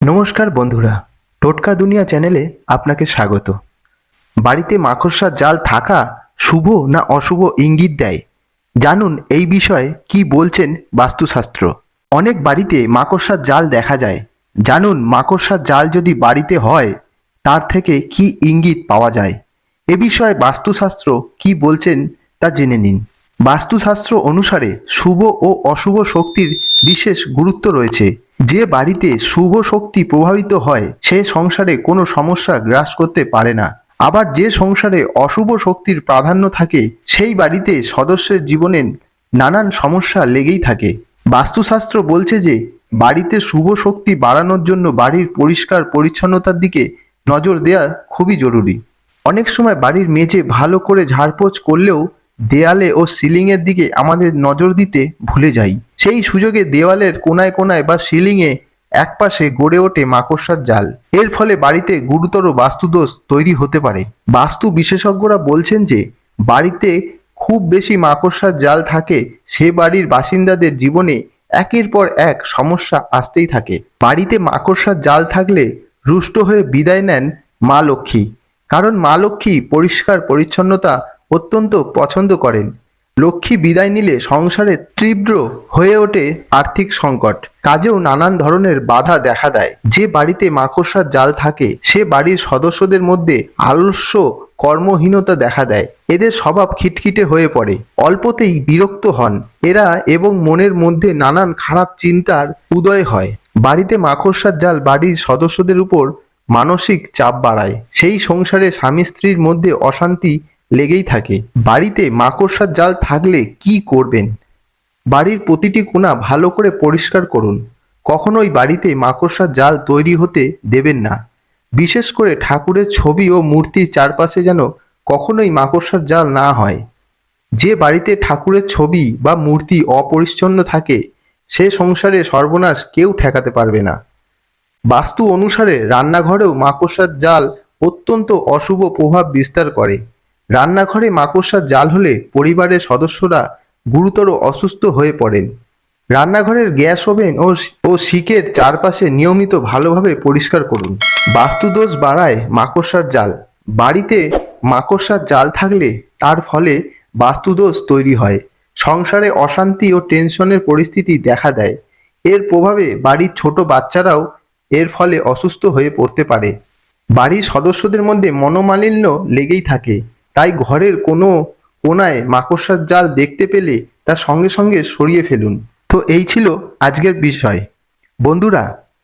নমস্কার বন্ধুরা, টোটকা দুনিয়া চ্যানেলে আপনাকে স্বাগত। বাড়িতে মাকড়সার জাল থাকা শুভ না অশুভ ইঙ্গিত দেয়, জানুন এই বিষয়ে কি বলছেন বাস্তুশাস্ত্র। অনেক বাড়িতে মাকড়সার জাল দেখা যায়, জানুন মাকড়সার জাল যদি বাড়িতে হয় তার থেকে কি ইঙ্গিত পাওয়া যায়। এ বিষয়ে বাস্তুশাস্ত্র কি বলছেন তা জেনে নিন। বাস্তুশাস্ত্র অনুসারে শুভ ও অশুভ শক্তির বিশেষ গুরুত্ব রয়েছে। যে বাড়িতে শুভ শক্তি প্রভাবিত হয় সে সংসারে কোনো সমস্যা গ্রাস করতে পারে না। আবার যে সংসারে অশুভ শক্তির প্রাধান্য থাকে সেই বাড়িতে সদস্যের জীবনে নানান সমস্যা লেগেই থাকে। বাস্তুশাস্ত্র বলছে যে বাড়িতে শুভ শক্তি বাড়ানোর জন্য বাড়ির পরিষ্কার পরিচ্ছন্নতার দিকে নজর দেওয়া খুবই জরুরি। অনেক সময় বাড়ির মেঝে ভালো করে ঝাড়পোছ করলেও দেয়ালে ও সিলিংয়ের দিকে আমাদের নজর দিতে ভুলে যাই। সেই সুযোগে দেওয়ালের কোনায় কোনায় বা সিলিংয়ে একপাশে গড়ে ওঠে মাকড়সার জাল। এর ফলে বাড়িতে গুরুতর বাস্তুদোষ তৈরি হতে পারে। বাস্তু বিশেষজ্ঞরা বলছেন যে বাড়িতে খুব বেশি মাকড়সার জাল থাকে সে বাড়ির বাসিন্দাদের জীবনে একের পর এক সমস্যা আসতেই থাকে। বাড়িতে মাকড়সার জাল থাকলে রুষ্ট হয়ে বিদায় নেন মা লক্ষ্মী, কারণ মা লক্ষ্মী পরিষ্কার পরিচ্ছন্নতা অত্যন্ত পছন্দ করেন। লক্ষ্মী বিদায় নিলে সংসারে তীব্র হয়ে ওঠে আর্থিক সংকট, কাজেও নানান ধরনের বাধা দেখা দেয়। যে বাড়িতে মাকড়সার জাল থাকে সে বাড়ির সদস্যদের মধ্যে আলস্য, কর্মহীনতা দেখা দেয়। এদের স্বভাব খিটখিটে হয়ে পড়ে, অল্পতেই বিরক্ত হন এরা এবং মনের মধ্যে নানান খারাপ চিন্তার উদয় হয়। বাড়িতে মাকড়সার জাল বাড়ির সদস্যদের উপর মানসিক চাপ বাড়ায়। সেই সংসারে স্বামী স্ত্রীর মধ্যে অশান্তি লেগেই থাকে। বাড়িতে মাকড়সার জাল থাকলে কি করবেন? বাড়ির প্রতিটি কোণা ভালো করে পরিষ্কার করুন। কখনোই বাড়িতে মাকড়সার জাল তৈরি হতে দেবেন না। বিশেষ করে ঠাকুরের ছবি ও মূর্তির চারপাশে যেন কখনোই মাকড়সার জাল না হয়। যে বাড়িতে ঠাকুরের ছবি বা মূর্তি অপরিচ্ছন্ন থাকে সে সংসারে সর্বনাশ কেউ ঠেকাতে পারবে না। বাস্তু অনুসারে রান্নাঘরেও মাকড়সার জাল অত্যন্ত অশুভ প্রভাব বিস্তার করে। রান্নাঘরে মাকড়সার জাল হলে পরিবারের সদস্যরা গুরুতর অসুস্থ হয়ে পড়েন। রান্নাঘরের গ্যাস ওভেন ও শিকের চারপাশে নিয়মিত ভালোভাবে পরিষ্কার করুন। বাস্তুদোষ বাড়ায় মাকড়সার জাল। বাড়িতে মাকড়সার জাল থাকলে তার ফলে বাস্তুদোষ তৈরি হয়। সংসারে অশান্তি ও টেনশনের পরিস্থিতি দেখা দেয়। এর প্রভাবে বাড়ির ছোট বাচ্চারাও এর ফলে অসুস্থ হয়ে পড়তে পারে। বাড়ির সদস্যদের মধ্যে মনোমালিন্য লেগেই থাকে, তাই ঘরের কোনো কোনায় মাকড়সার জাল দেখতে পেলে তা সঙ্গে সঙ্গে সরিয়ে ফেলুন। তো এই ছিল আজকের বিষয়। বন্ধুরা,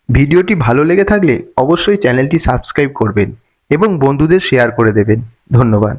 ভিডিওটি ভালো লেগে থাকলে অবশ্যই চ্যানেলটি সাবস্ক্রাইব করবেন এবং বন্ধুদের শেয়ার করে দেবেন। ধন্যবাদ।